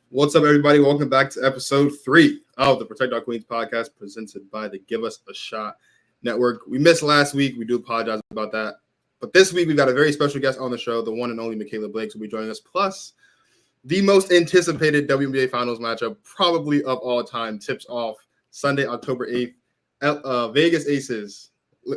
What's up, everybody? Welcome back to episode 3 of the Protect Our Queens podcast presented by the Give Us a Shot Network. We missed last week. We do apologize about that. But this week, we've got a very special guest on the show. The one and only Mikayla Blakes will be joining us. Plus, the most anticipated WNBA Finals matchup probably of all time tips off Sunday, October 8th. Vegas Aces,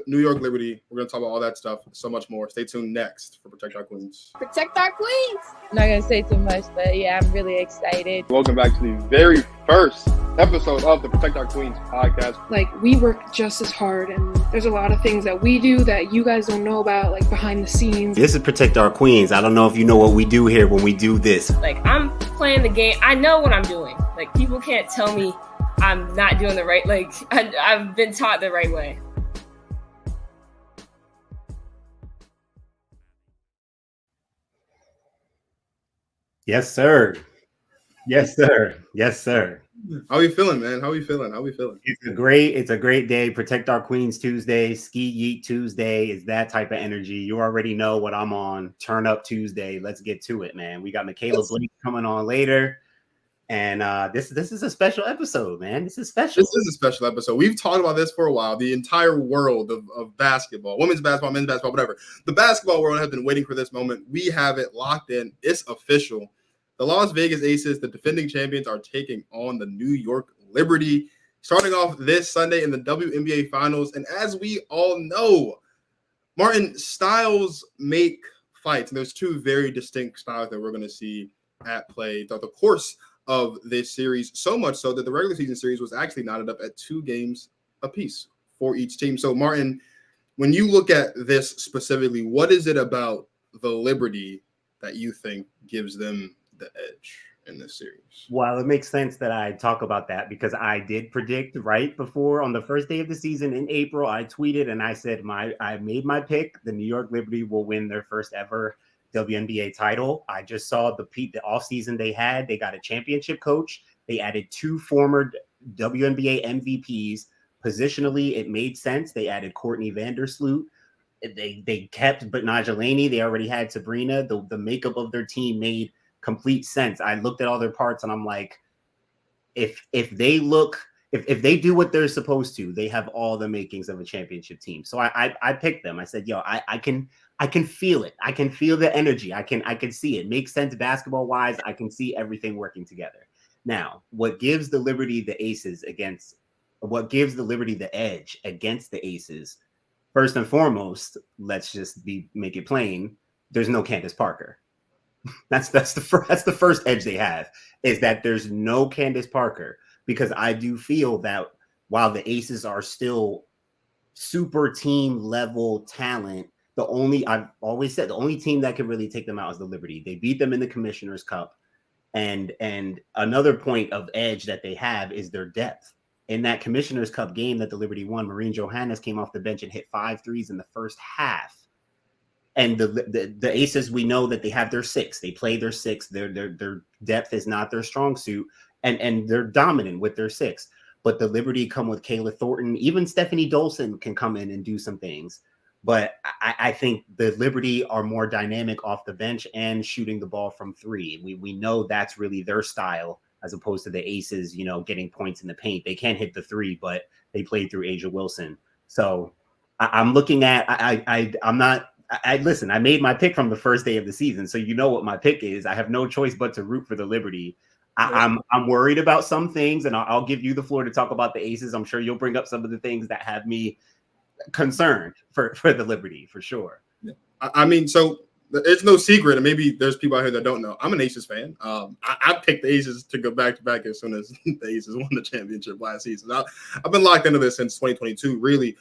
New York Liberty. We're going to talk about all that stuff, so much more. Stay tuned next for Protect Our Queens. Protect our queens. I'm not going to say too much, but yeah, I'm really excited. Welcome back to the very first episode of the Protect Our Queens podcast. We work just as hard, and there's a lot of things that we do that you guys don't know about, behind the scenes. This is Protect Our Queens. I don't know if you know what we do here when we do this. I'm playing the game. I know what I'm doing. People can't tell me I'm not doing the right, I've been taught the right way. Yes, sir. Yes, sir. Yes, sir. How are you feeling, man? How are we feeling? It's a great day. Protect Our Queens Tuesday, Ski Yeet Tuesday is that type of energy. You already know what I'm on. Turn Up Tuesday. Let's get to it, man. We got Mikayla Blakes coming on later. And this is a special episode, man. This is special. This is a special episode. We've talked about this for a while. The entire world of basketball, women's basketball, men's basketball, whatever. The basketball world has been waiting for this moment. We have it locked in. It's official. The Las Vegas Aces, the defending champions, are taking on the New York Liberty, starting off this Sunday in the WNBA Finals. And as we all know, Martin, styles make fights. And there's two very distinct styles that we're going to see at play throughout the course of this series, so much so that the regular season series was actually knotted up at 2 games apiece for each team. So, Martin, when you look at this specifically, what is it about the Liberty that you think gives them the edge in this series? Well, it makes sense that I talk about that because I did predict right before on the first day of the season in April. I tweeted and I said I made my pick. The New York Liberty will win their first ever WNBA title. I just saw the offseason they had. They got a championship coach. They added 2 former WNBA MVPs. Positionally, it made sense. They added Courtney Vandersloot. They kept Breanna Stewart. They already had Breanna. The makeup of their team made complete sense. I looked at all their parts and I'm like, if they do what they're supposed to, they have all the makings of a championship team. So I picked them. I said, I can feel it. I can feel the energy. I can see it. Makes sense basketball wise. I can see everything working together. Now, what gives the Liberty the edge against the Aces? First and foremost, let's just make it plain. There's no Candace Parker. That's the first edge they have, is that there's no Candace Parker, because I do feel that while the Aces are still super team level talent, I've always said the only team that can really take them out is the Liberty. They beat them in the Commissioner's Cup. And another point of edge that they have is their depth. In that Commissioner's Cup game that the Liberty won, Maureen Johannes came off the bench and hit 5 threes in the first half. And the Aces, we know that they have their 6. They play their 6. Their depth is not their strong suit, and they're dominant with their 6. But the Liberty come with Kayla Thornton. Even Stephanie Dolson can come in and do some things. But I think the Liberty are more dynamic off the bench and shooting the ball from 3. We know that's really their style, as opposed to the Aces, getting points in the paint. They can't hit the 3, but they played through Asia Wilson. So I'm looking at listen, I made my pick from the first day of the season, so you know what my pick is. I have no choice but to root for the Liberty. I'm worried about some things, and I'll give you the floor to talk about the Aces. I'm sure you'll bring up some of the things that have me concerned for the Liberty, for sure. Yeah. I mean, so it's no secret, and maybe there's people out here that don't know. I'm an Aces fan. I picked the Aces to go back-to-back as soon as the Aces won the championship last season. I've been locked into this since 2022, really.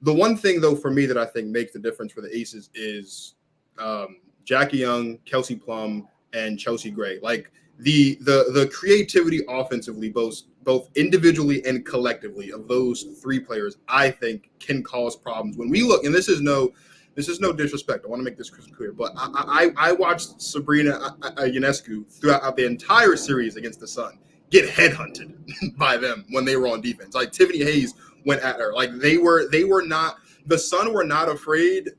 The one thing, though, for me that I think makes the difference for the Aces is Jackie Young, Kelsey Plum, and Chelsea Gray. The creativity offensively, both individually and collectively, of those 3 players, I think can cause problems. When we look, and this is no disrespect, I want to make this crystal clear, but I watched Breanna Stewart throughout the entire series against the Sun get headhunted by them when they were on defense. Tiffany Hayes went at her. They were not, the Sun were not afraid.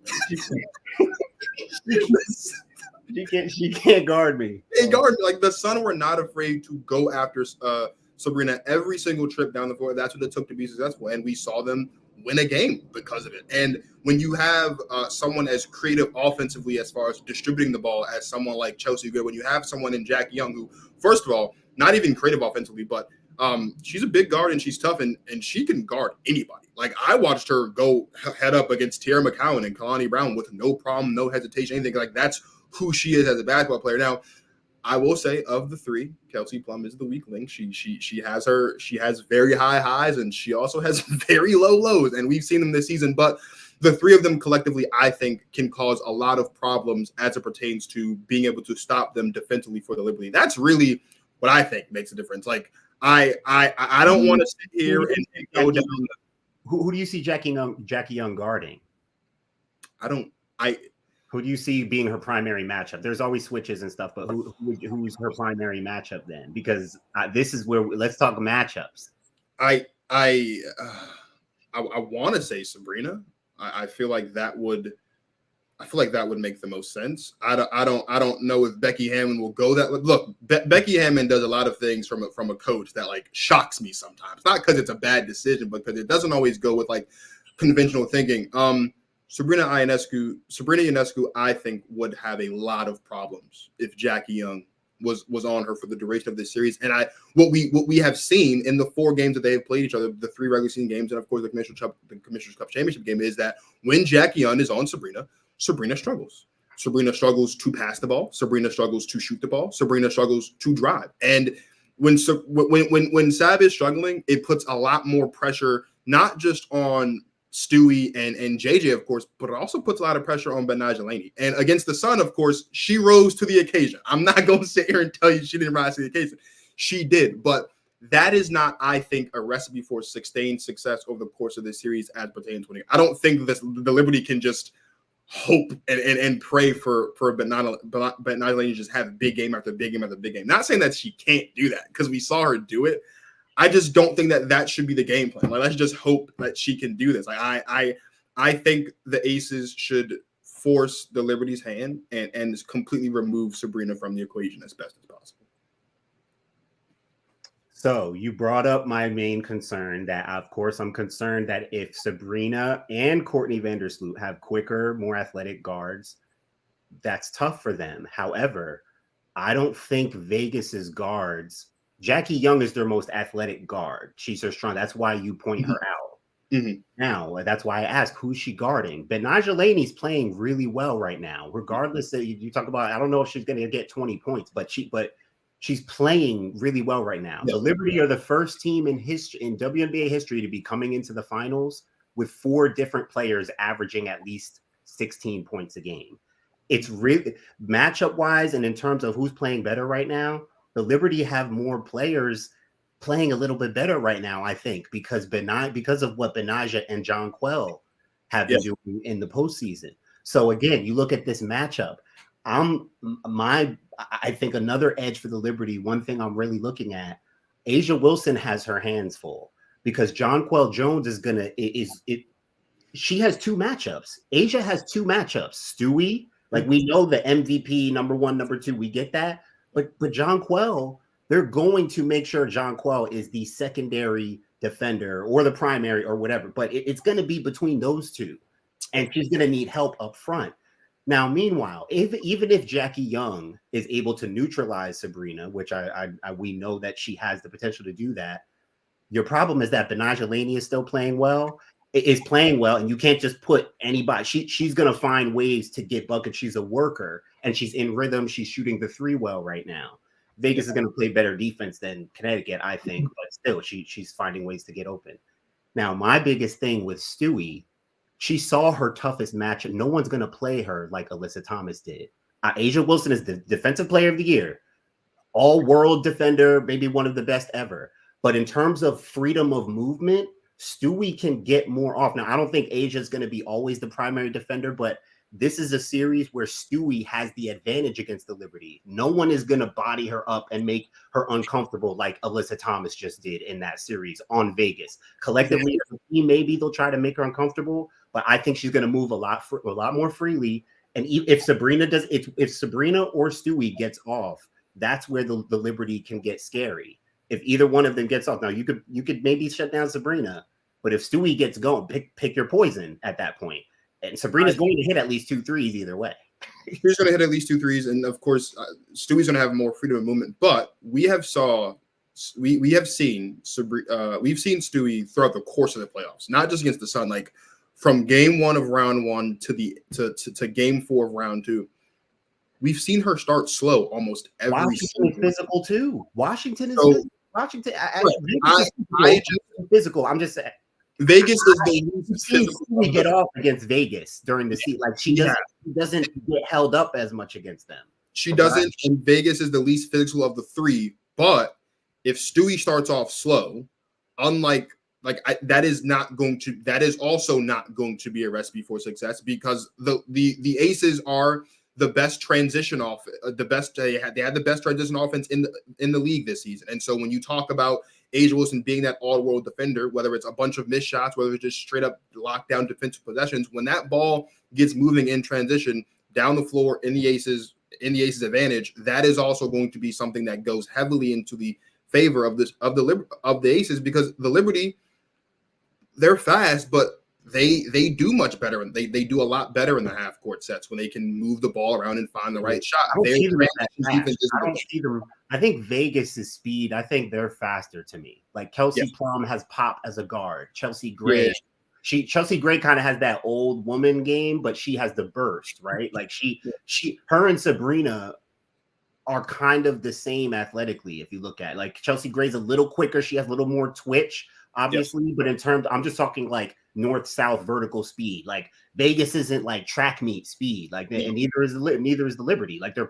She She can't guard me. They guard me. Like the Sun were not afraid to go after Sabrina every single trip down the floor. That's what it took to be successful, and we saw them win a game because of it. And when you have someone as creative offensively as far as distributing the ball as someone like Chelsea Good, when you have someone in Jackie Young who, first of all, not even creative offensively, but she's a big guard and she's tough and she can guard anybody. Like I watched her go head up against Tierra McCowan and Kalani Brown with no problem, no hesitation, anything. Like that's who she is as a basketball player. Now, I will say of the three, Kelsey Plum is the weak link. She has very high highs and she also has very low lows, and we've seen them this season. But the three of them collectively, I think, can cause a lot of problems as it pertains to being able to stop them defensively for the Liberty. That's really what I think makes a difference. Like I don't want to sit here and go down. Who do you see Jackie Young guarding? Who do you see being her primary matchup? There's always switches and stuff, but who's her primary matchup then? Because this is where let's talk matchups. I want to say Sabrina. I feel like that would make the most sense. I don't know if Becky Hammond will go that. Look, Becky Hammond does a lot of things from a coach that like shocks me sometimes. Not because it's a bad decision, but because it doesn't always go with like conventional thinking. Sabrina Ionescu, I think, would have a lot of problems if Jackie Young was on her for the duration of this series. And what we have seen in the 4 games that they have played each other, the 3 regular season games, and of course the Commissioner's Cup championship game, is that when Jackie Young is on Sabrina struggles. Sabrina struggles to pass the ball. Sabrina struggles to shoot the ball. Sabrina struggles to drive. And when Sab is struggling, it puts a lot more pressure, not just on Stewie and JJ, of course, but it also puts a lot of pressure on Betnijah Laney. And against the Sun, of course, she rose to the occasion. I'm not going to sit here and tell you she didn't rise to the occasion. She did, but that is not, I think, a recipe for sustained success over the course of this series as pertains to winning. I don't think the Liberty can just hope and pray for Betnijah Laney to just have big game after big game after big game. Not saying that she can't do that, because we saw her do it. I just don't think that should be the game plan. Like, let's just hope that she can do this. Like, I think the Aces should force the Liberty's hand and just completely remove Sabrina from the equation as best as possible. So you brought up my main concern that, of course, I'm concerned that if Sabrina and Courtney Vandersloot have quicker, more athletic guards, that's tough for them. However, I don't think Vegas's guards, Jackie Young is their most athletic guard. She's so strong. That's why you point her out. Mm-hmm. Now, that's why I ask, who's she guarding? Betnijah Laney's playing really well right now. Regardless that you talk about, I don't know if she's going to get 20 points, but she's playing really well right now. Yeah. The Liberty are the first team in WNBA history to be coming into the finals with 4 different players averaging at least 16 points a game. It's really matchup wise, and in terms of who's playing better right now, the Liberty have more players playing a little bit better right now, I think, because of what Betnijah and Jonquel have been doing in the postseason. So again, you look at this matchup. I think another edge for the Liberty, one thing I'm really looking at, A'ja Wilson has her hands full because Jonquel Jones she has 2 matchups. A'ja has 2 matchups. Stewie, like we know the MVP, number 1, number 2, we get that. But Jonquel, they're going to make sure Jonquel is the secondary defender or the primary or whatever. But it's going to be between those 2. And she's going to need help up front. Now, meanwhile, even if Jackie Young is able to neutralize Sabrina, which we know that she has the potential to do that, your problem is that Betnijah Laney is still playing well. Is playing well, and you can't just put anybody. She's going to find ways to get buckets. She's a worker, and she's in rhythm. She's shooting the 3 well right now. Vegas is going to play better defense than Connecticut, I think, but still, she's finding ways to get open. Now, my biggest thing with Stewie, she saw her toughest matchup. No one's going to play her like Alyssa Thomas did. A'ja Wilson is the defensive player of the year, all-world defender, maybe one of the best ever. But in terms of freedom of movement, Stewie can get more off. Now, I don't think A'ja is going to be always the primary defender, but this is a series where Stewie has the advantage against the Liberty. No one is going to body her up and make her uncomfortable like Alyssa Thomas just did in that series on Vegas. Collectively, as a team, maybe they'll try to make her uncomfortable, but I think she's going to move a lot more freely, And if Sabrina or Stewie gets off, that's where the Liberty can get scary. If either one of them gets off, now you could maybe shut down Sabrina, but if Stewie gets going, pick your poison at that point. And Sabrina's going to hit at least 2 threes either way. He's going to hit at least 2 threes, and of course, Stewie's going to have more freedom of movement. But we have seen Stewie throughout the course of the playoffs, not just against the Sun. Like from game 1 of round 1 to game 4 of round 2, we've seen her start slow almost every. Washington is physical too. Washington is Washington. Physical. I'm just saying. Vegas is the we get off against Vegas during the season. Like she doesn't get held up as much against them. She doesn't, and Vegas is the least physical of the 3. But if Stewie starts off slow, that is also not going to be a recipe for success, because the Aces are the best transition off, they had the best transition offense in the league this season. And so when you talk about A'ja Wilson being that all-world defender, whether it's a bunch of missed shots, whether it's just straight up lockdown defensive possessions, when that ball gets moving in transition down the floor in the Aces advantage, that is also going to be something that goes heavily into the favor of the Aces, because the Liberty, they're fast, but they do much better, and they do a lot better in the half court sets when they can move the ball around and find the right shot. I think Vegas' speed, I think they're faster to me. Like Kelsey Plum has pop as a guard. Chelsea Gray, Chelsea Gray kind of has that old woman game, but she has the burst, right? Like her and Sabrina are kind of the same athletically. If you look at like Chelsea Gray's a little quicker, she has a little more twitch, obviously, but in terms, I'm just talking like north-south vertical speed. Like Vegas isn't like track meet speed, like, and neither is the Liberty. Like their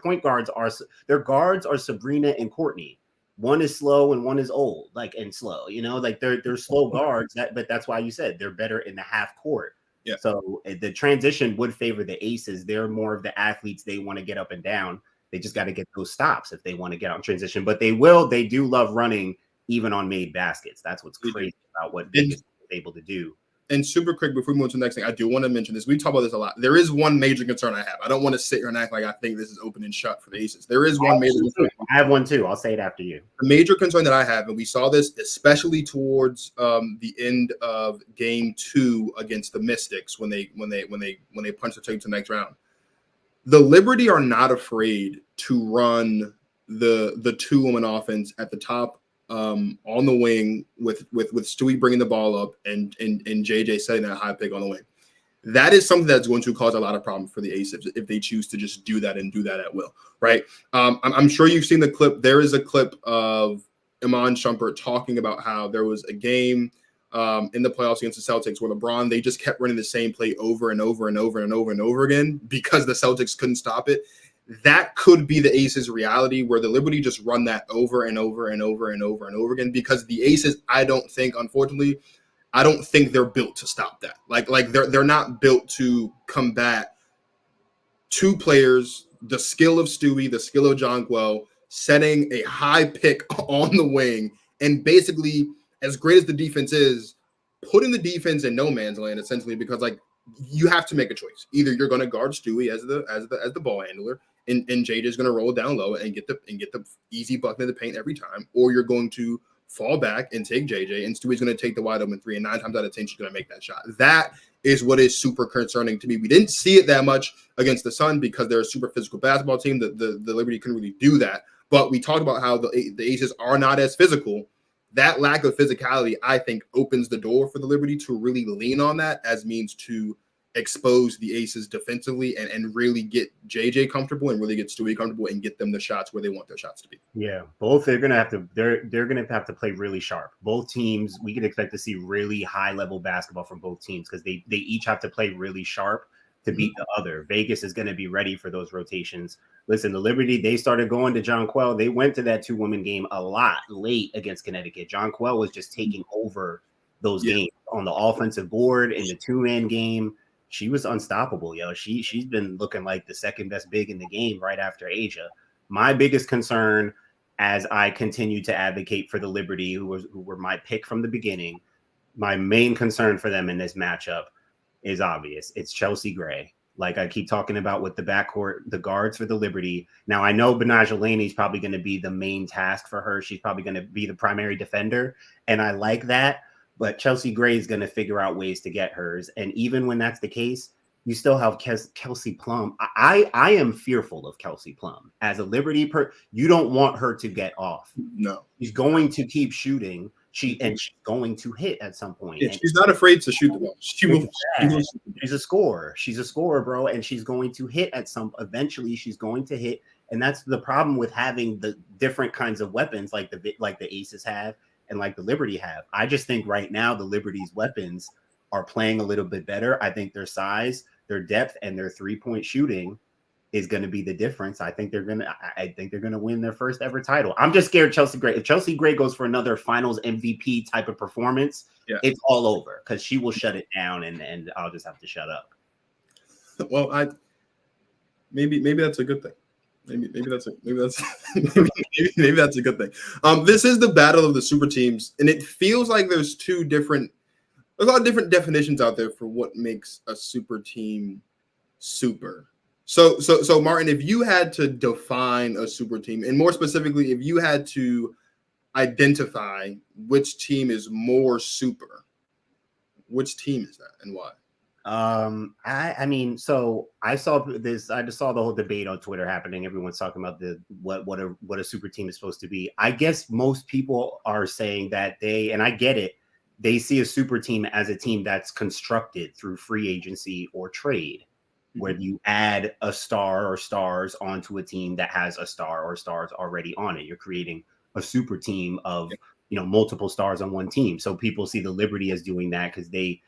guards are Sabrina and Courtney. One is slow and one is old, like, and slow. You know, like they're slow guards. But that's why you said they're better in the half court. Yeah. So the transition would favor the Aces. They're more of the athletes. They want to get up and down. They just got to get those stops if they want to get on transition. But they do love running even on made baskets. That's what's crazy about what Vegas is able to do. And super quick, before we move to the next thing, I do want to mention this. We talk about this a lot. There is one major concern I have. I don't want to sit here and act like I think this is open and shut for the Aces. There is one major concern. I have one too. I'll say it after you. The major concern that I have, and we saw this especially towards the end of game 2 against the Mystics when they punched their ticket to the next round. The Liberty are not afraid to run the 2-woman offense at the top, on the wing with Stewie bringing the ball up and JJ setting that high pick on the wing. That is something that's going to cause a lot of problems for the Aces if they choose to just do that and do that at will, right? I'm sure you've seen the clip. There is a clip of Iman Shumpert talking about how there was a game in the playoffs against the Celtics where LeBron, they just kept running the same play over and over and over and over and over again because the Celtics couldn't stop it. That could be the Aces' reality, where the Liberty just run that over and over and over and over and over again, because the Aces, I don't think they're built to stop that. Like they're not built to combat 2 players, the skill of Stewie, the skill of Jonquel, setting a high pick on the wing, and basically, as great as the defense is, putting the defense in no man's land, essentially, because like you have to make a choice. Either you're going to guard Stewie as the ball handler, and JJ is going to roll down low and get the easy bucket in the paint every time, or you're going to fall back and take JJ, and Stewie's going to take the wide open 3, and 9 times out of 10 she's going to make that shot. That is what is super concerning to me. We didn't see it that much against the Sun because they're a super physical basketball team. The Liberty couldn't really do that, but we talked about how the Aces are not as physical. That lack of physicality, I think, opens the door for the Liberty to really lean on that as means to expose the Aces defensively and really get JJ comfortable and really get Stewie comfortable and get them the shots where they want their shots to be. Yeah, both they're gonna have to play really sharp. Both teams, we can expect to see really high level basketball from both teams because they each have to play really sharp to beat the other. Vegas is going to be ready for those rotations. Listen, the Liberty, they started going to Jonquel. They went to that 2-woman game a lot late against Connecticut. Jonquel was just taking over those games on the offensive board in the 2-man game. She was unstoppable, yo. She's been looking like the second best big in the game right after A'ja. My biggest concern as I continue to advocate for the Liberty, who were my pick from the beginning, my main concern for them in this matchup is obvious. It's Chelsea Gray. Like I keep talking about with the backcourt, the guards for the Liberty. Now I know Benaj Eleni is probably going to be the main task for her. She's probably going to be the primary defender, and I like that. But Chelsea Gray is going to figure out ways to get hers. And even when that's the case, you still have Kelsey Plum. I am fearful of Kelsey Plum as a Liberty. You don't want her to get off. No, she's going to keep shooting. She's going to hit at some point. Yeah, she's not afraid to shoot the ball. She's a scorer. She's a scorer, bro, and she's going to hit at some. Eventually, she's going to hit, and that's the problem with having the different kinds of weapons like the Aces have and like the Liberty have. I just think right now the Liberty's weapons are playing a little bit better. I think their size, their depth, and their 3-point shooting is going to be the difference. I think they're gonna win their first ever title. I'm just scared Chelsea Gray. If Chelsea Gray goes for another Finals MVP type of performance, it's all over because she will shut it down, and I'll just have to shut up. Well, maybe that's a good thing. Maybe that's a good thing. This is the battle of the super teams, and it feels like there's a lot of different definitions out there for what makes a super team super. So Martin, if you had to define a super team, and more specifically, if you had to identify which team is more super, which team is that and why? I mean, so I saw this. I just saw the whole debate on Twitter happening. Everyone's talking about what a super team is supposed to be. I guess most people are saying that and I get it. They see a super team as a team that's constructed through free agency or trade, where you add a star or stars onto a team that has a star or stars already on it. You're creating a super team of, multiple stars on one team. So people see the Liberty as doing that because they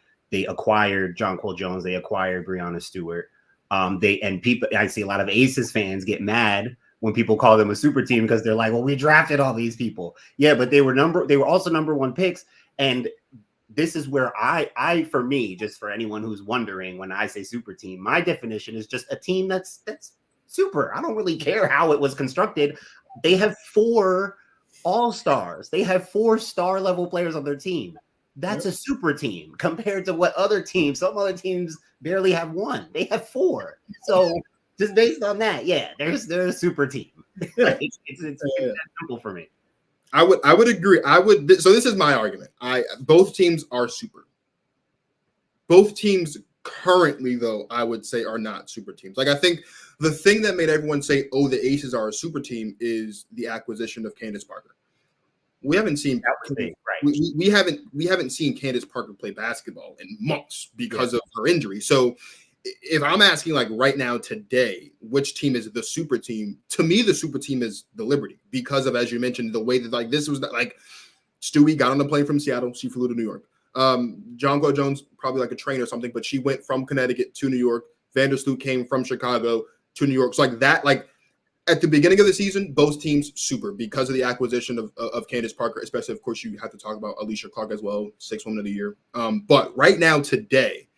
acquired Jonquel Jones, they acquired Breanna Stewart. I see a lot of Aces fans get mad when people call them a super team because they're like, well, we drafted all these people. Yeah, but they were also number one picks. And this is where for me, just for anyone who's wondering, when I say super team, my definition is just a team that's super. I don't really care how it was constructed. They have 4 all-stars. They have 4 star level players on their team. That's a super team compared to what some other teams barely have 1. They have 4. So just based on that, they're a super team. It's simple for me. I would agree. So this is my argument. Both teams are super. Both teams currently, though, I would say are not super teams. Like I think the thing that made everyone say, "Oh, the Aces are a super team," is the acquisition of Candace Parker. We haven't seen we haven't seen Candace Parker play basketball in months because of her injury. So if I'm asking like right now today, which team is the super team? To me, the super team is the Liberty because of, as you mentioned, the way that like this was like Stewie got on the plane from Seattle. She flew to New York. Jonquel Jones, probably like a train or something, but she went from Connecticut to New York. Vandersloot came from Chicago to New York. So like that, like at the beginning of the season, both teams super because of the acquisition of Candace Parker, especially, of course, you have to talk about Alicia Clark as well, 6th Woman of the Year. But right now, today,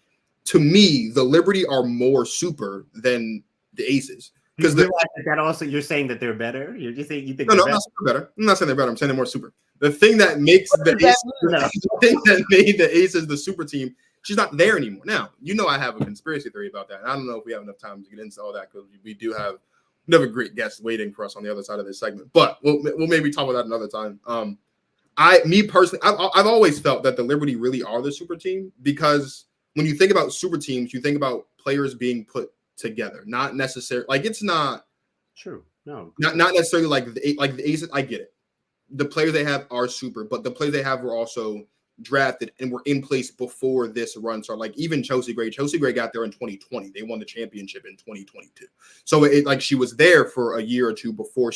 to me, the Liberty are more super than the Aces. Because that also, you're saying that they're better? You're just saying you think no, I'm not saying they're better. I'm not saying they're better. I'm saying they're more super. The thing that makes the thing that made the Aces the super team, she's not there anymore. Now, I have a conspiracy theory about that. I don't know if we have enough time to get into all that because we do have a great guest waiting for us on the other side of this segment. But we'll maybe talk about that another time. Me personally, I've always felt that the Liberty really are the super team because when you think about super teams, you think about players being put together, not necessarily like it's not true. No, not necessarily like the Aces. I get it. The players they have are super, but the players they have were also drafted and were in place before this run. So like even Chelsea Gray got there in 2020. They won the championship in 2022. So it like she was there for a year or two before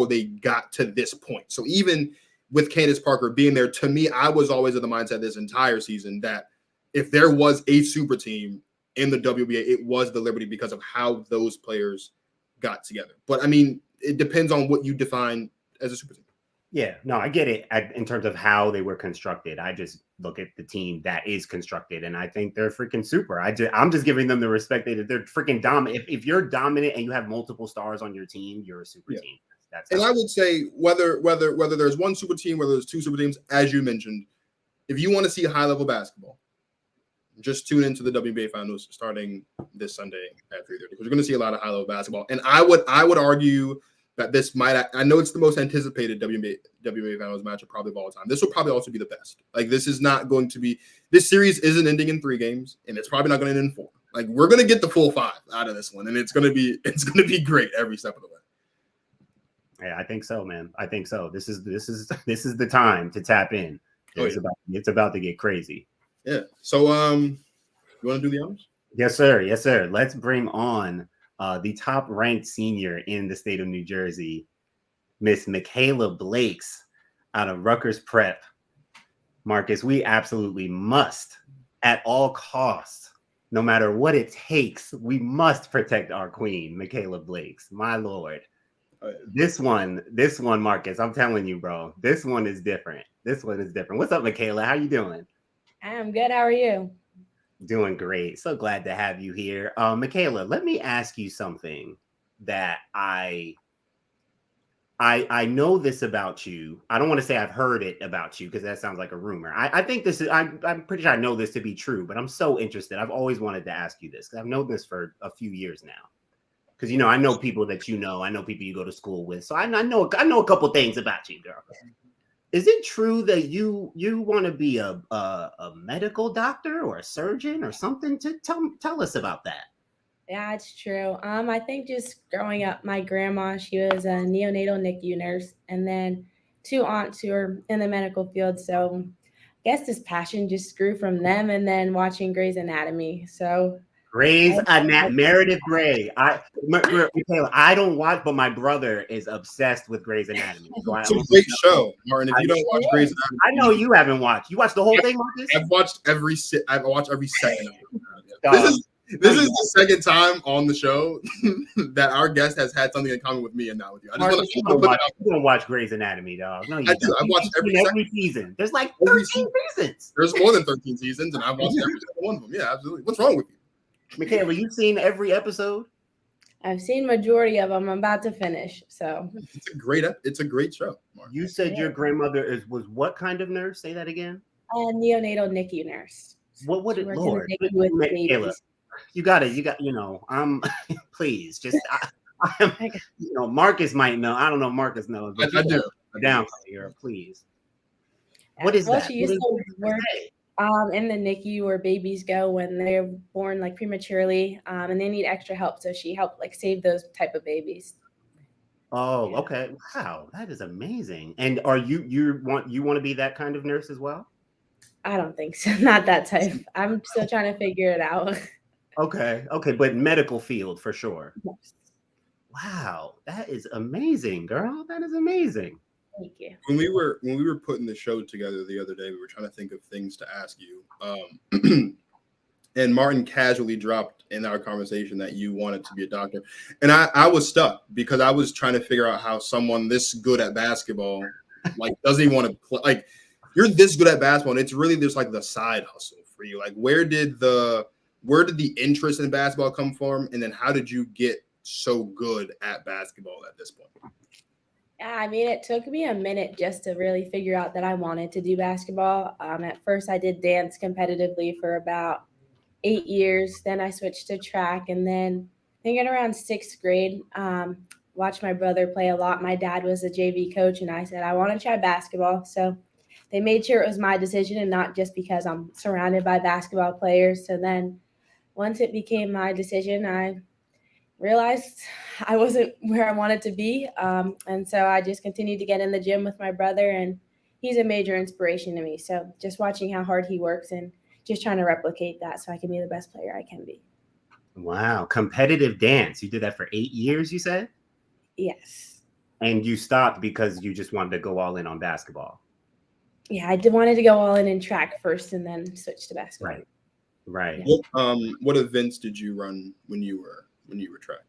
they got to this point. So even with Candace Parker being there, to me, I was always of the mindset this entire season that if there was a super team in the WNBA, it was the Liberty because of how those players got together. But I mean, it depends on what you define as a super team. Yeah, no, I get it in terms of how they were constructed. I just look at the team that is constructed, and I think they're freaking super. I'm just giving them the respect that they're freaking dominant. If you're dominant and you have multiple stars on your team, you're a super team. And I would say whether there's one super team, whether there's 2 super teams, as you mentioned, if you want to see high level basketball, just tune into the WNBA Finals starting this Sunday at 3:30 because we're going to see a lot of high-level basketball. And I would argue that this might. I know it's the most anticipated WNBA Finals matchup probably of all time. This will probably also be the best. Like this is not going to be. This series isn't ending in 3 games, and it's probably not going to end in 4. Like we're going to get the full 5 out of this one, and it's going to be great every step of the way. Yeah, I think so, man. I think so. This is the time to tap in. It's about to get crazy. Yeah. So you want to do the honors? Yes, sir. Yes, sir. Let's bring on the top ranked senior in the state of New Jersey, Miss Mikayla Blakes out of Rutgers Prep. Marcus, we absolutely must, at all costs, no matter what it takes, we must protect our queen, Mikayla Blakes. My Lord. This one, Marcus, I'm telling you, bro, this one is different. What's up, Mikayla? How you doing? I'm good. How are you? Doing great. So glad to have you here. Mikayla, let me ask you something that I know this about you. I don't want to say I've heard it about you because that sounds like a rumor. I think this is, I'm pretty sure I know this to be true, but I'm so interested. I've always wanted to ask you this because I've known this for a few years now. Because, I know people that I know people you go to school with. So I know a couple things about you, girl. Is it true that you want to be a medical doctor or a surgeon or something? To tell us about that. Yeah, it's true. I think just growing up, my grandma, she was a neonatal NICU nurse, and then 2 aunts who are in the medical field. So I guess this passion just grew from them and then watching Grey's Anatomy. So Grey's Anatomy, Meredith Grey. Mikayla, I don't watch, but my brother is obsessed with Grey's Anatomy. So it's a great show, Martin. If you don't watch Grey's Anatomy, I know you haven't watched. You watched the whole thing, Marcus? I've watched every second of it. This is the second time on the show that our guest has had something in common with me and not with you. You don't watch Grey's Anatomy, dog. No, you don't. I've watched every season. There's like 13 seasons. There's more than 13 seasons, and I've watched every single one of them. Yeah, absolutely. What's wrong with you? Mikayla, you've seen every episode? I've seen majority of them. I'm about to finish. So it's a great show. Mark. You said your grandmother was what kind of nurse? Say that again. A neonatal NICU nurse. What would it, Lord? Mikayla, you got please just Marcus might know. I don't know if Marcus knows. But I do. Down here, please. What is that? She used to work in the NICU where babies go when they're born like prematurely, and they need extra help. So she helped like save those type of babies. Oh, okay. Wow, that is amazing. And are you want to be that kind of nurse as well? I don't think so. Not that type. I'm still trying to figure it out. Okay, but medical field for sure. Yes. Wow, that is amazing, girl. That is amazing. Thank you. When we were putting the show together the other day, we were trying to think of things to ask you. And Martin casually dropped in our conversation that you wanted to be a doctor. And I was stuck because I was trying to figure out how someone this good at basketball, like, doesn't even want to play. Like, you're this good at basketball, and it's really just like the side hustle for you. Like, where did the interest in basketball come from? And then how did you get so good at basketball at this point? Yeah, I mean, it took me a minute just to really figure out that I wanted to do basketball. At first, I did dance competitively for about 8 years. Then I switched to track. And then I think in around 6th grade, watched my brother play a lot. My dad was a JV coach, and I said, I want to try basketball. So they made sure it was my decision and not just because I'm surrounded by basketball players. So then once it became my decision, I realized I wasn't where I wanted to be. And so I just continued to get in the gym with my brother, and he's a major inspiration to me. So just watching how hard he works and just trying to replicate that so I can be the best player I can be. Wow. Competitive dance. You did that for 8 years, you said? Yes. And you stopped because you just wanted to go all in on basketball. Yeah, I wanted to go all in track first and then switch to basketball. Right. Yeah. What events did you run when you were track?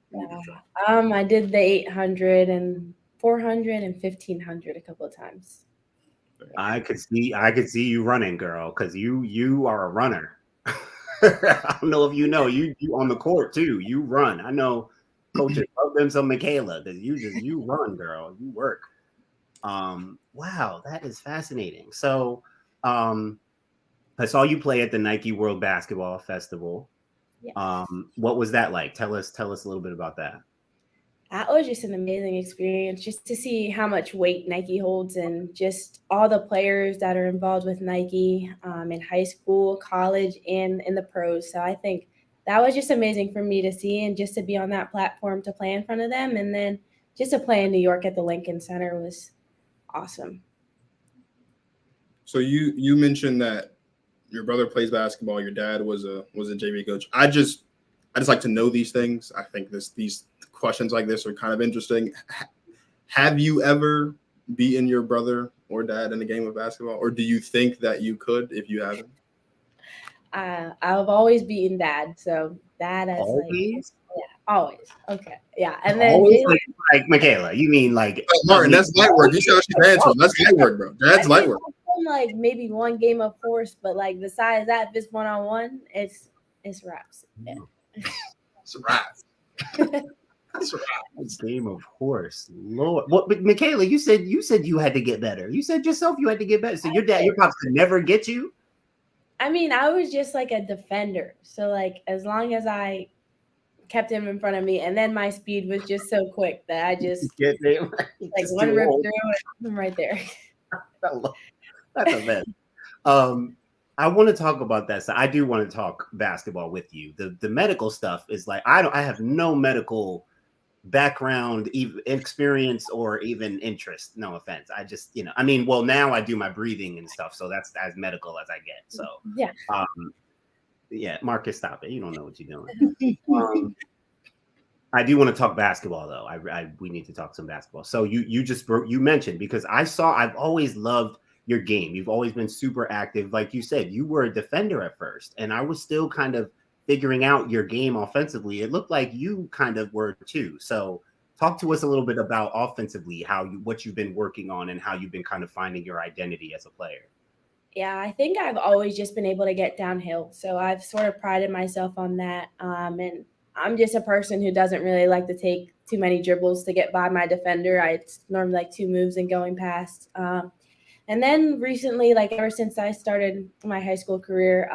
I did the 800 and 400 and 1500 a couple of times. I could see you running, girl, because you are a runner. I don't know if you know, you on the court too. You run. I know coaches love them some Mikayla, because you run, girl. You work. Wow, that is fascinating. So I saw you play at the Nike World Basketball Festival. Yes. What was that like? Tell us a little bit about that. That was just an amazing experience, just to see how much weight Nike holds and just all the players that are involved with Nike in high school, college, and in the pros. So I think that was just amazing for me to see, and just to be on that platform to play in front of them. And then just to play in New York at the Lincoln Center was awesome. So you mentioned that your brother plays basketball, your dad was a JV coach. I just like to know these things. I think these questions like this are kind of interesting. Have you ever beaten your brother or dad in a game of basketball, or do you think that you could if you haven't? I've always beaten dad, so dad has Always? always. Okay, yeah, and then Always like Mikayla. You mean like Martin? That's light work. You see how she's answering. That's light work, bro. Dad's light work. Like maybe one game of force, but like besides that, if it's one-on-one, it's wraps. Yeah. It's a wrap. It's a wrap. Game of horse, Lord. What, but Mikayla, you said you had to get better. You said yourself you had to get better. So your pops could never get you. I mean, I was just like a defender. So like as long as I kept him in front of me, and then my speed was just so quick that I just like one rip through it, I'm right there. That's a mess. I want to talk about that. So I do want to talk basketball with you. The medical stuff is like I have no medical background, even experience, or even interest. No offense. I just now I do my breathing and stuff, so that's as medical as I get. So yeah, Marcus, stop it. You don't know what you're doing. I do want to talk basketball though. We need to talk some basketball. So you mentioned, because I've always loved your game. You've always been super active. Like you said, you were a defender at first, and I was still kind of figuring out your game offensively. It looked like you kind of were too. So talk to us a little bit about offensively, what you've been working on and how you've been kind of finding your identity as a player. Yeah, I think I've always just been able to get downhill. So I've sort of prided myself on that. And I'm just a person who doesn't really like to take too many dribbles to get by my defender. It's normally like 2 moves and going past. And then recently, like ever since I started my high school career,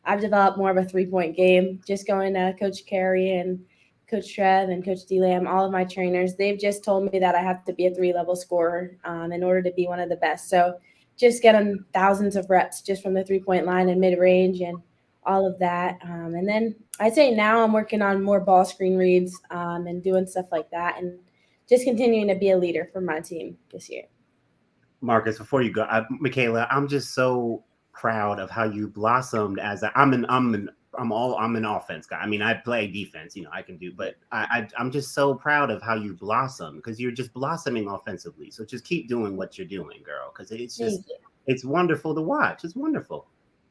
I've developed more of a 3-point game. Just going to Coach Carey and Coach Trev and Coach D-Lam, all of my trainers, they've just told me that I have to be a 3-level scorer in order to be one of the best. So just getting thousands of reps just from the 3-point line and mid-range and all of that. And then I'd say now I'm working on more ball screen reads and doing stuff like that, and just continuing to be a leader for my team this year. Marcus, before you go, Mikayla, I'm just so proud of how you blossomed as I'm an offense guy. I mean, I play defense, I can do, but I'm just so proud of how you blossom, because you're just blossoming offensively. So just keep doing what you're doing, girl, because it's wonderful to watch. It's wonderful.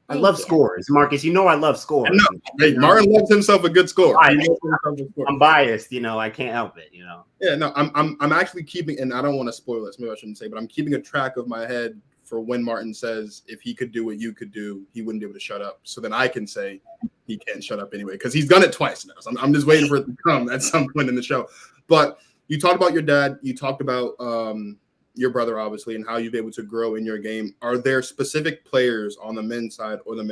I love scores, Marcus. I love scores. Hey, Martin loves himself a good score. I'm biased, I can't help it. Yeah, no, I'm actually keeping, and I don't want to spoil this. Maybe I shouldn't say, but I'm keeping a track of my head for when Martin says if he could do what you could do, he wouldn't be able to shut up. So then I can say he can't shut up anyway, because he's done it twice now. So I'm just waiting for it to come at some point in the show. But you talked about your dad. You talked about your brother, obviously, and how you've been able to grow in your game. Are there specific players on the men's side or the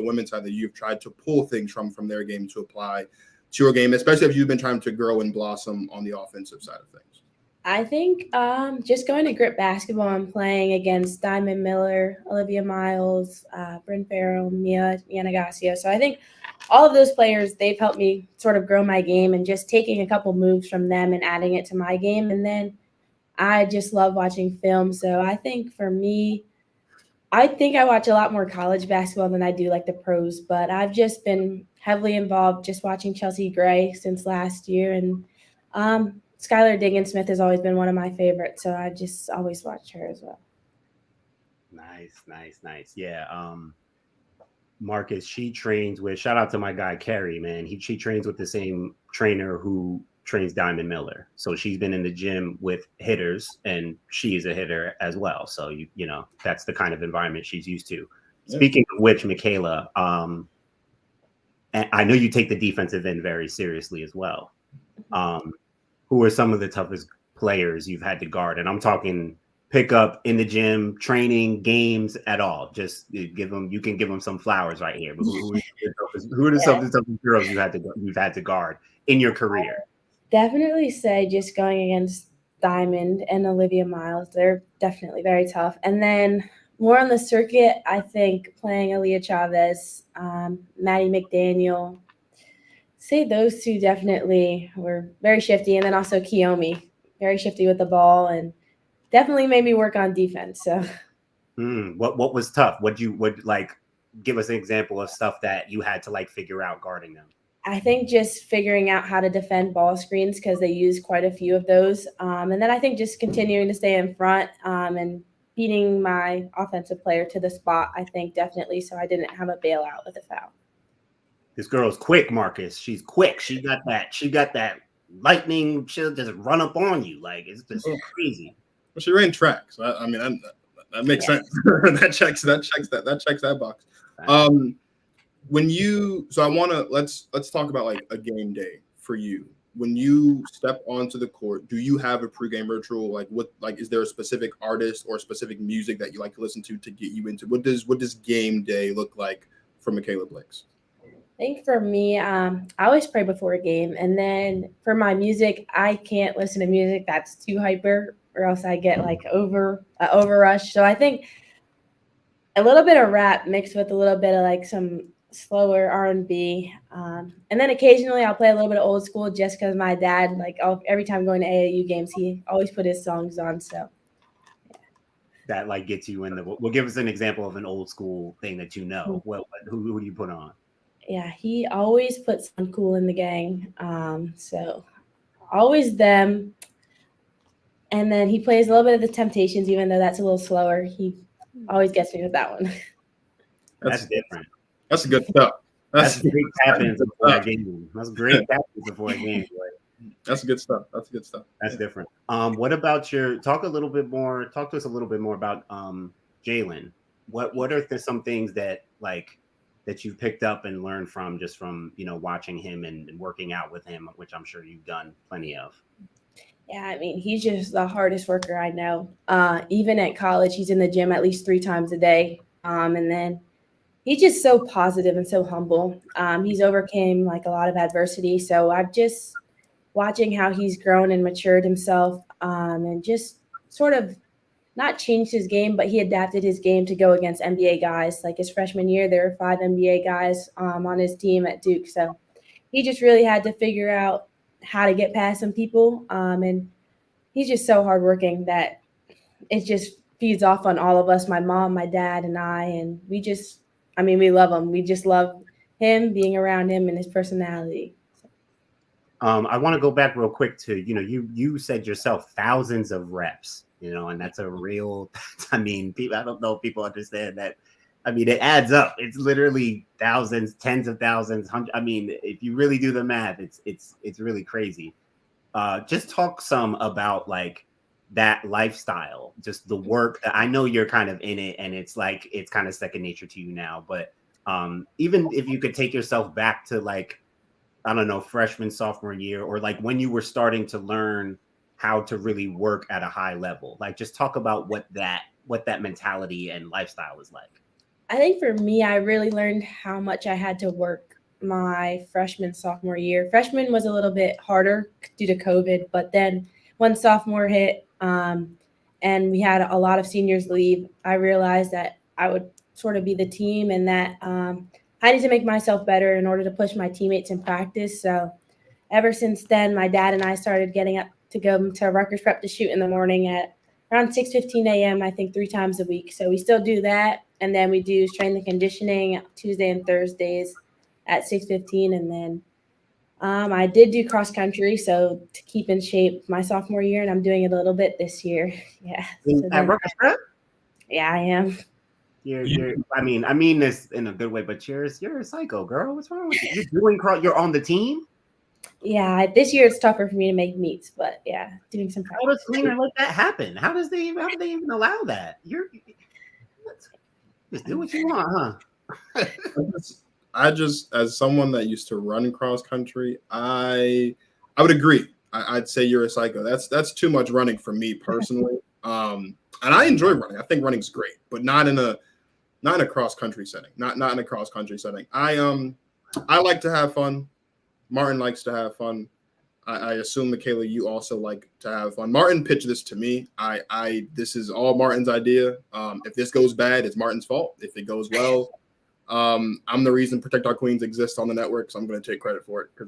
women's side that you've tried to pull things from their game to apply to your game, especially if you've been trying to grow and blossom on the offensive side of things? I think just going to Grip Basketball and playing against Diamond Miller, Olivia Miles, Bryn Farrell, Mia Yanagacio. So I think all of those players, they've helped me sort of grow my game, and just taking a couple moves from them and adding it to my game. And then I just love watching film. So I think for me, I think I watch a lot more college basketball than I do like the pros, but I've just been heavily involved just watching Chelsea Gray since last year. And Skylar Diggins-Smith has always been one of my favorites, so I just always watch her as well. Nice. Yeah. Marcus, she trains with, shout out to my guy, Carey, man. She trains with the same trainer who trains Diamond Miller. So she's been in the gym with hitters, and she is a hitter as well. So, that's the kind of environment she's used to. Yeah. Speaking of which, Mikayla, and I know you take the defensive end very seriously as well. Who are some of the toughest players you've had to guard? And I'm talking pick up in the gym, training, games at all? Just you can give them some flowers right here. But who are the toughest girls you've had to guard in your career? Definitely say just going against Diamond and Olivia Miles. They're definitely very tough. And then more on the circuit, I think playing Aaliyah Chavez, Maddie McDaniel. Say those two definitely were very shifty. And then also Kiyomi, very shifty with the ball and definitely made me work on defense. So what was tough? Would give us an example of stuff that you had to like figure out guarding them? I think just figuring out how to defend ball screens because they use quite a few of those. And then I think just continuing to stay in front and beating my offensive player to the spot, I think definitely, so I didn't have a bailout with a foul. This girl's quick, Marcus. She's quick. She got that lightning. She'll just run up on you. Like, it's just crazy. Well, she ran track, so that makes sense. that checks that box. Let's talk about like a game day for you. When you step onto the court, do you have a pregame ritual? Is there a specific artist or specific music that you like to listen to get you into? What does game day look like for Mikayla Blakes? I think for me, I always pray before a game. And then for my music, I can't listen to music that's too hyper or else I get like overrush. So I think a little bit of rap mixed with a little bit of like some slower R&B. And then occasionally I'll play a little bit of old school just because my dad, every time going to AAU games, he always put his songs on. So that like gets you in the. Well, give us an example of an old school thing that you know. Who do you put on? Yeah, he always puts on Cool in the Gang. So always them. And then he plays a little bit of the Temptations, even though that's a little slower. He always gets me with that one. That's different. That's good stuff. That's great tapping before a game. That's great tapping before a game. That's good stuff. That's different. What about talk to us a little bit more about Jalen. What are some things that you've picked up and learned from watching him and working out with him, which I'm sure you've done plenty of? Yeah, I mean, he's just the hardest worker I know. Even at college, he's in the gym at least 3 times a day. And then he's just so positive and so humble. He's overcame a lot of adversity. So I'm just watching how he's grown and matured himself and just sort of not changed his game, but he adapted his game to go against NBA guys. Like his freshman year, there were 5 NBA guys on his team at Duke. So he just really had to figure out how to get past some people. And he's just so hardworking that it just feeds off on all of us, my mom, my dad, and I. And we love him. We just love him, being around him, and his personality. I want to go back real quick to, you said yourself thousands of reps, and that's a real, I don't know if people understand that. It adds up. It's literally thousands, tens of thousands, hundreds. If you really do the math, it's really crazy. Just talk some about that lifestyle, just the work. I know you're kind of in it and it's kind of second nature to you now, but even if you could take yourself back to I don't know, freshman, sophomore year, or when you were starting to learn how to really work at a high level, just talk about what that mentality and lifestyle is like. I think for me, I really learned how much I had to work my freshman, sophomore year. Freshman was a little bit harder due to COVID, but then when sophomore hit and we had a lot of seniors leave, I realized that I would sort of be the team and that I need to make myself better in order to push my teammates in practice. So ever since then, my dad and I started getting up to go to Rutgers Prep to shoot in the morning at around 6:15 a.m., I think 3 times a week. So we still do that. And then we do strength and conditioning Tuesday and Thursdays at 6:15. And then I did do cross country, so to keep in shape my sophomore year, and I'm doing it a little bit this year. Yeah. At Rutgers Prep? Yeah, I am. I mean this in a good way, but you're a psycho, girl. What's wrong with you? You're on the team? Yeah, this year it's tougher for me to make meets, but yeah, doing some practice. How does something like that happen? How do they even allow that? Just do what you want, huh? I just, as someone that used to run cross country, I would agree. I'd say you're a psycho. That's too much running for me personally. And I enjoy running. I think running's great, but not in a cross country setting. Not in a cross country setting. I like to have fun. Martin likes to have fun. I assume, Mikayla, you also like to have fun. Martin pitched this to me. This is all Martin's idea. If this goes bad, it's Martin's fault. If it goes well, I'm the reason Protect Our Queens exists on the network, so I'm going to take credit for it because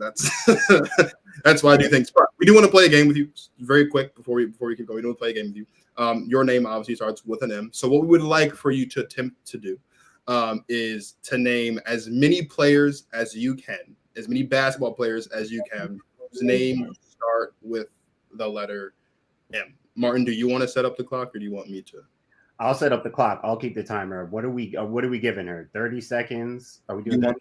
that's why I do things. We do want to play a game with you, very quick before we keep going. We do want to play a game with you. Your name obviously starts with an M. So what we would like for you to attempt to do is to name as many players as you can, as many basketball players as you can, whose name start with the letter M. Martin, do you want to set up the clock or do you want me to? I'll set up the clock. I'll keep the timer. What are we giving her? 30 seconds? Are we doing that?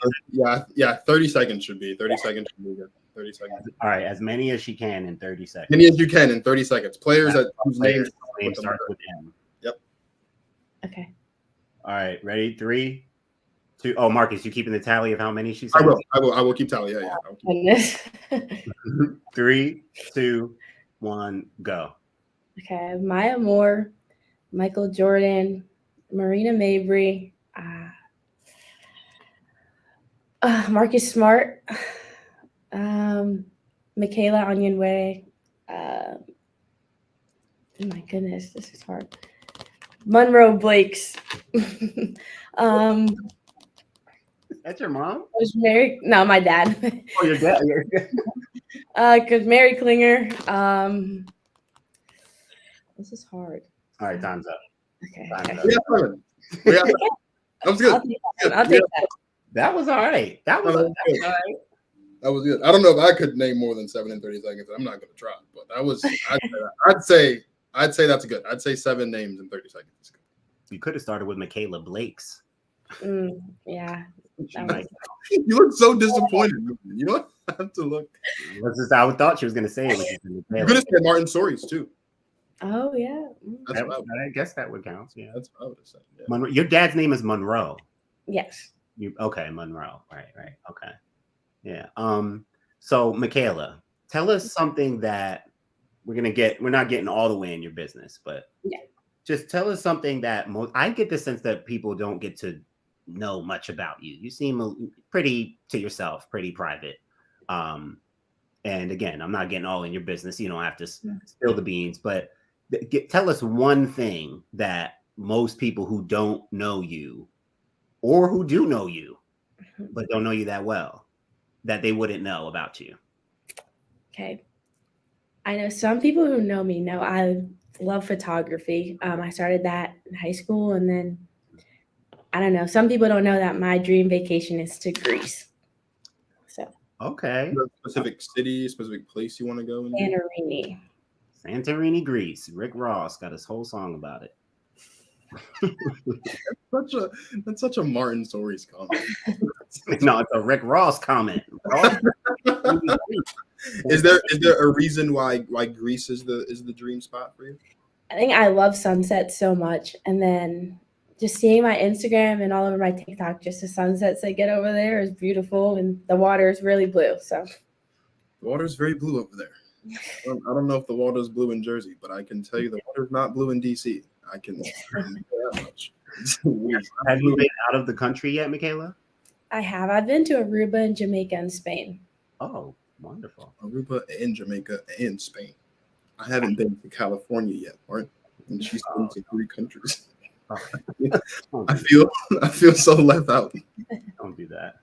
Yeah, 30 seconds should be. 30 seconds should be good. 30 seconds. All right, as many as she can in 30 seconds. Many as you can in 30 seconds. Players whose names start with M. Yep. Okay. All right, ready? 3, 2. Oh, Marcus, you keeping the tally of how many she said? I will keep tally. Yeah. 3, 2, 1, go. Okay. Maya Moore, Michael Jordan, Marina Mabry, Marcus Smart, Mikayla Onyenwe. Oh my goodness, this is hard. Monroe Blakes. That's your mom? Was Mary? No, my dad. Oh, your dad. Because Mary Klinger. This is hard. All right, time's up. Okay. Yeah, that was good. I'll take that. That was all right. That was all right. That was good. I don't know if I could name more than 7 in 30 seconds. I'm not going to try, but that was. I'd say that's good. I'd say 7 names in 30 seconds. You could have started with Mikayla Blakes. Yeah. You look so disappointed. You know what? I have to look. I thought she was going to say it. You could have said Martin Stories too. Oh yeah. I guess that would count. Yeah, that's what I would have said. Yeah. Monroe, your dad's name is Monroe. Yes. Okay, Monroe. Right. Okay. Yeah. So Mikayla, tell us something that we're not getting all the way in your business, but just tell us something that I get the sense that people don't get to know much about you. You seem pretty to yourself, pretty private. And again, I'm not getting all in your business. You don't have to spill the beans, but tell us one thing that most people who don't know you or who do know you, but don't know you that well, that they wouldn't know about you. Okay. I know some people who know me know I love photography. I started that in high school, and then I don't know. Some people don't know that my dream vacation is to Greece. So okay, specific city, specific place you want to go? Santorini, Greece. Rick Ross got his whole song about it. That's such a Martin Stories comment. No, it's a Rick Ross comment. Is there a reason why Greece is the dream spot for you? I think I love sunsets so much, and then just seeing my Instagram and all over my TikTok, just the sunsets they get over there is beautiful, and the water is really blue. So the water is very blue over there. I don't know if the water is blue in Jersey, but I can tell you the water is not blue in DC. I can say that much. Have you been out of the country yet, Mikayla? I have. I've been to Aruba and Jamaica and Spain. Oh, wonderful. Aruba and Jamaica and Spain. I haven't been to California yet, Martin. And she's been to 3 countries. I feel so left out. Don't do that.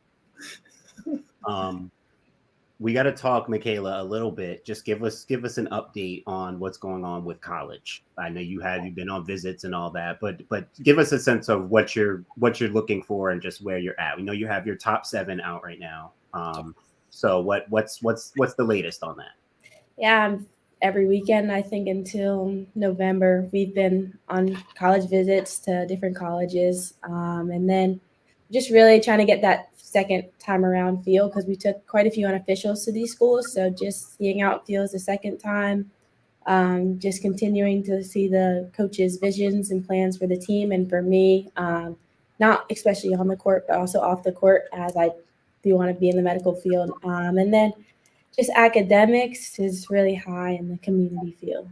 We got to talk, Mikayla, a little bit. Just give us an update on what's going on with college. I know you've been on visits and all that, but give us a sense of what you're looking for and just where you're at. We know you have your top 7 out right now. So what's the latest on that? Yeah, every weekend, I think until November, we've been on college visits to different colleges, and then just really trying to get that second time around feel, because we took quite a few unofficials to these schools. So just seeing how it feels the second time, just continuing to see the coaches' visions and plans for the team and for me, not especially on the court, but also off the court, as I do want to be in the medical field. And then just academics is really high in the community field.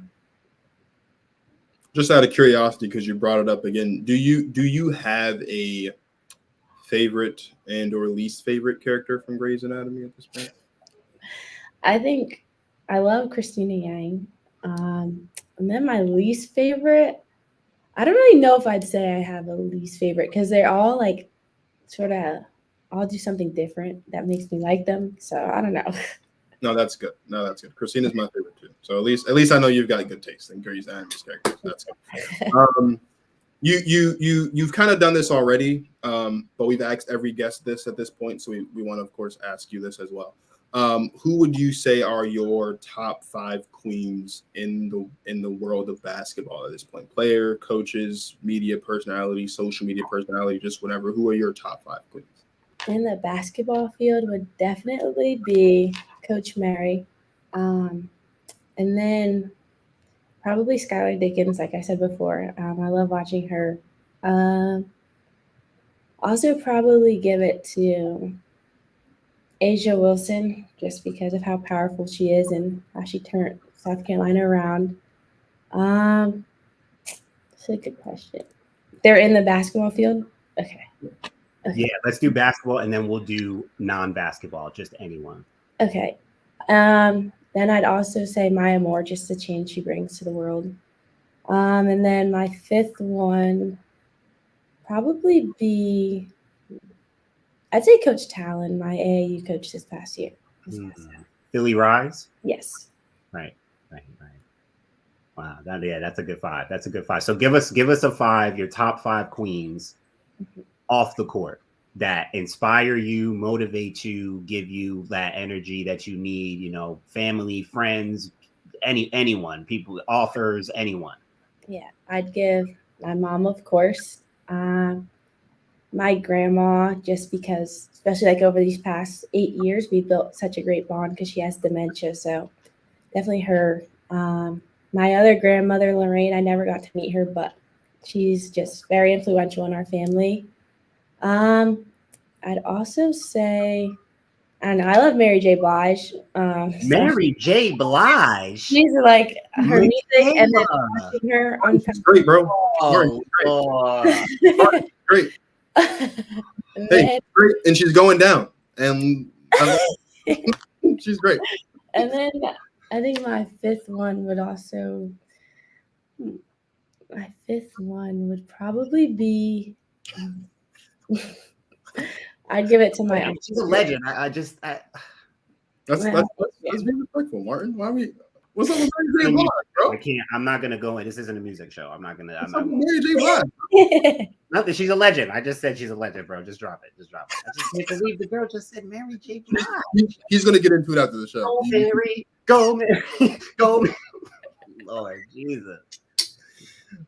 Just out of curiosity, because you brought it up again, do you have a favorite and or least favorite character from Grey's Anatomy at this point? I think I love Christina Yang. And then my least favorite, I don't really know if I'd say I have a least favorite because they're all like sort of all do something different that makes me like them. So I don't know. No, that's good. Christina's my favorite too. So at least I know you've got good taste in Grey's Anatomy's characters. That's good. You've kind of done this already, but we've asked every guest this at this point, so we want to of course ask you this as well. Who would you say are your top 5 queens in the world of basketball at this point? Player, coaches, media personality, social media personality, just whatever. Who are your top 5 queens? In the basketball field would definitely be Coach Mary. And then probably Skylar Dickens, like I said before. I love watching her. Also probably give it to Asia Wilson, just because of how powerful she is and how she turned South Carolina around. That's a good question. They're in the basketball field? Okay. Yeah, let's do basketball, and then we'll do non-basketball, just anyone. Okay. Then I'd also say Maya Moore, just the change she brings to the world. And then my 5th one probably be, I'd say Coach Talon, my AAU coach this past year. Philly Rise? Yes. Right. Wow, that's a good 5. That's a good 5. So give us a 5, your top 5 queens off the court that inspire you, motivate you, give you that energy that you need, family, friends, anyone, people, authors, anyone. Yeah, I'd give my mom, of course, my grandma, just because, especially like over these past 8 years, we built such a great bond because she has dementia. So definitely her. My other grandmother, Lorraine, I never got to meet her, but she's just very influential in our family. I'd also say, I don't know, I love Mary J. Blige. Mary J. Blige. She's like her music and then watching her on. She's great, bro. Great. Hey, great, and she's going down, and she's great. And then I think my 5th one would also. My 5th one would probably be. I'd give it to my aunt. She's a legend. That's being respectful, Martin. Why we? What's up with Mary J. Blige, bro? I can't. I'm not gonna go in. This isn't a music show. I'm not gonna. What's up with Mary J. Blige? Not that she's a legend. I just said she's a legend, bro. Just drop it. I just can't believe the girl just said Mary J. Blige. He's gonna get into it after the show. Go Mary, go Mary, go Mary. Lord Jesus.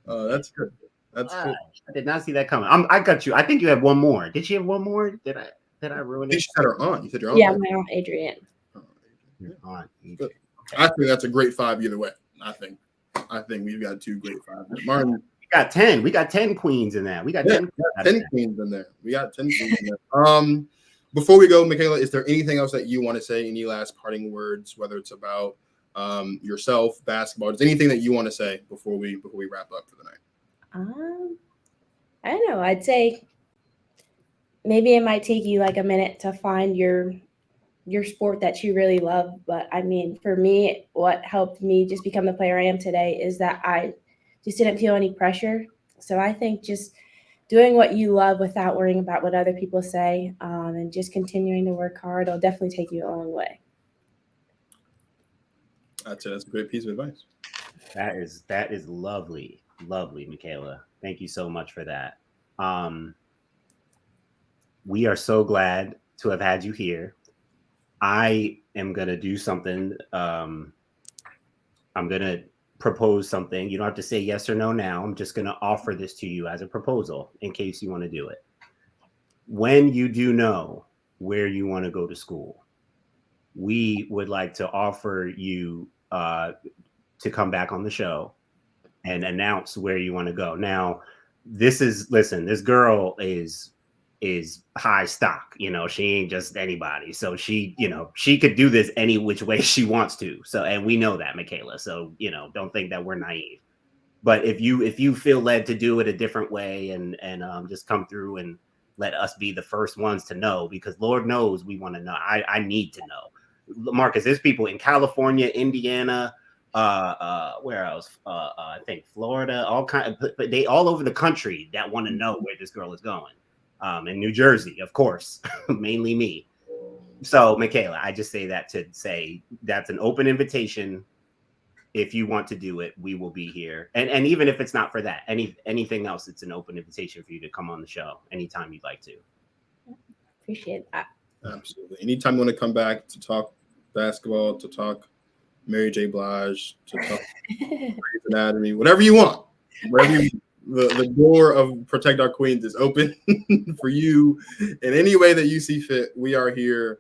Oh, that's good. That's cool. I did not see that coming. I got you. I think you have one more. Did she have one more? Did I ruin it? You said her aunt. You said your aunt. Yeah, my aunt Adrienne. Your aunt. Good. I think that's a great 5 either way. I think we've got 2 great 5. Martin, we got 10. We got 10 queens in that. We got 10 queens in there. We got 10 queens in there. Before we go, Mikayla, is there anything else that you want to say? Any last parting words, whether it's about yourself, basketball, just anything that you want to say before we wrap up for the night? I don't know. I'd say maybe it might take you like a minute to find your sport that you really love. But I mean, for me, what helped me just become the player I am today is that I just didn't feel any pressure. So I think just doing what you love without worrying about what other people say, and just continuing to work hard, it'll definitely take you a long way. That's a great piece of advice. That is lovely, Mikayla. Thank you so much for that. We are so glad to have had you here. I am gonna do something. I'm gonna propose something. You don't have to say yes or no now. I'm just gonna offer this to you as a proposal in case you want to do it. When you do know where you want to go to school, we would like to offer you to come back on the show and announce where you want to go. Now, this girl is high stock, she ain't just anybody. So she could do this any which way she wants to. So, and we know that, Mikayla. So, don't think that we're naive. But if you feel led to do it a different way and just come through and let us be the first ones to know, because Lord knows we want to know. I need to know. Marcus, there's people in California, Indiana, where else? I think Florida, but they all over the country that want to know where this girl is going. In New Jersey, of course, mainly me. So, Mikayla, I just say that to say that's an open invitation. If you want to do it, we will be here. And even if it's not for that, anything else, it's an open invitation for you to come on the show anytime you'd like to. Appreciate that. Absolutely. Anytime you want to come back to talk basketball, to talk Mary J. Blige, to talk Grey's Anatomy, whatever you want. The door of Protect Our Queens is open for you in any way that you see fit. We are here.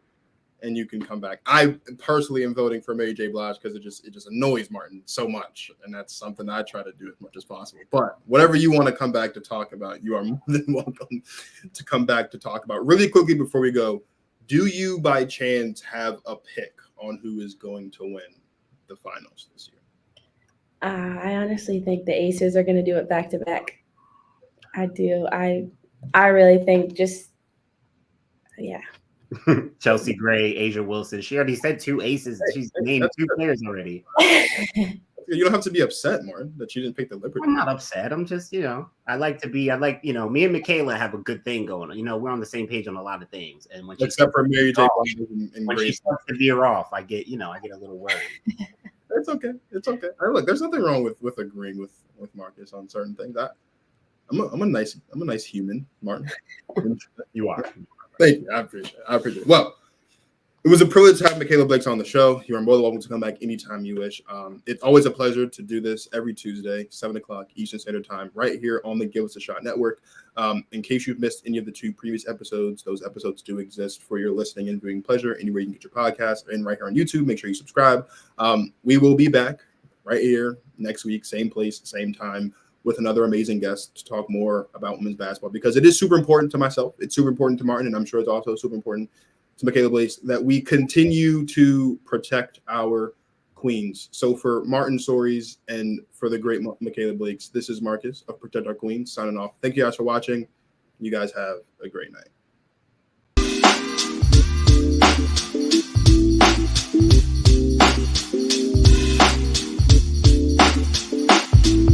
And you can come back. I personally am voting for Mary J. Blige because it just annoys Martin so much, and that's something I try to do as much as possible. But whatever you want to come back to talk about, you are more than welcome to come back to talk about. Really quickly before we go, do you by chance have a pick on who is going to win the finals this year? I honestly think the Aces are going to do it back to back. I do. I really think yeah. Chelsea Gray, Asia Wilson. She already said 2 aces. She's named 2 players already. You don't have to be upset, Martin, that you didn't pick the Liberty. I'm not upset. I'm just, me and Mikayla have a good thing going on. We're on the same page on a lot of things. And when except for Mary J. When she starts to veer off, I get a little worried. It's okay. It's okay. Look, there's nothing wrong with agreeing with Marcus on certain things. I'm a nice human, Martin. You are. Thank you. I appreciate it. Well, it was a privilege to have Mikayla Blakes on the show. You are more than welcome to come back anytime you wish. It's always a pleasure to do this every Tuesday, 7 o'clock Eastern Standard Time, right here on the Give Us a Shot Network. In case you've missed any of the 2 previous episodes, those episodes do exist for your listening and viewing pleasure anywhere you can get your podcast, and right here on YouTube. Make sure you subscribe. We will be back right here next week, same place, same time, with another amazing guest to talk more about women's basketball, because it is super important to myself. It's super important to Martin, and I'm sure it's also super important to Mikayla Blakes that we continue to protect our queens. So for Martin Stories and for the great Mikayla Blakes, this is Marcus of Protect Our Queens signing off. Thank you guys for watching. You guys have a great night.